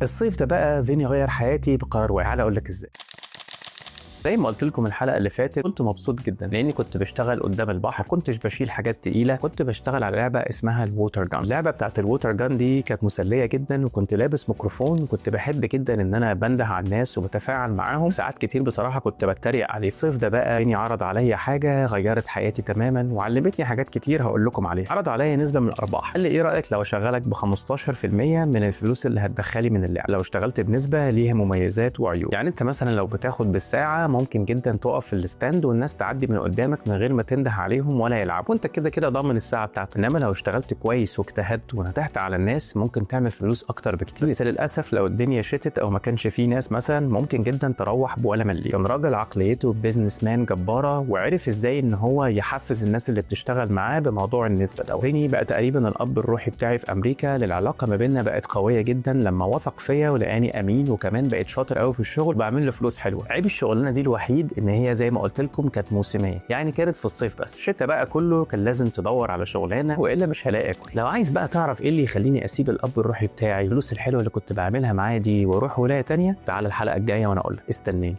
الصيف ده بقى فيني غير حياتي بقرار واحد. تعالى اقول لك ازاي. زي ما قلت لكم الحلقه اللي فاتت، كنت مبسوط جدا لاني كنت بشتغل قدام البحر، كنتش بشيل حاجات تقيله، كنت بشتغل على لعبه اسمها الووتر جان. اللعبه بتاعت الووتر جان دي كانت مسليه جدا، وكنت لابس ميكروفون، وكنت بحب جدا ان انا بنده على الناس وبتفاعل معاهم. ساعات كتير بصراحه كنت بتريق عليه. الصيف ده بقى فيني عرض عليا حاجه غيرت حياتي تماما وعلمتني حاجات كتير هقول لكم عليها. عرض عليا نسبه من الارباح، قال لي ايه رايك لو اشغلك ب 15% من الفلوس اللي هتدخلي من اللعبه، لو اشتغلت بنسبه ليها مميزات وعيوب. يعني انت مثلا لو بتاخد بالساعه ممكن جدا تقف في الستاند والناس تعدي من قدامك من غير ما تنده عليهم ولا يلعبوا، وانت كده كده ضامن الساعه بتاعتك. انما لو اشتغلت كويس واجتهدت ونتحت على الناس ممكن تعمل فلوس اكتر بكتير. بس للاسف لو الدنيا شتت او ما كانش فيه ناس مثلا ممكن جدا تروح بولا مليم. كان راجل عقليته بيزنس مان جباره، وعرف ازاي ان هو يحفز الناس اللي بتشتغل معاه بموضوع النسبه ده. فيني بقى تقريبا الاب الروحي بتاعي في امريكا، للعلاقه ما بيننا بقت قويه جدا لما وثق فيا ولقاني امين، وكمان بقيت شاطر قوي في الشغل، بعمل له فلوس حلوه. عيب الشغلانه دي الوحيد ان هي زي ما قلت لكم كانت موسميه، يعني كانت في الصيف بس. الشتاء بقى كله كان لازم تدور على شغلانه والا مش هلاقي اكل. لو عايز بقى تعرف ايه اللي يخليني اسيب الاب الروحي بتاعي الفلوس الحلوه اللي كنت بعملها معاه دي واروح ولايه تانيه، تعال الحلقه الجايه وانا اقول لك. استناني.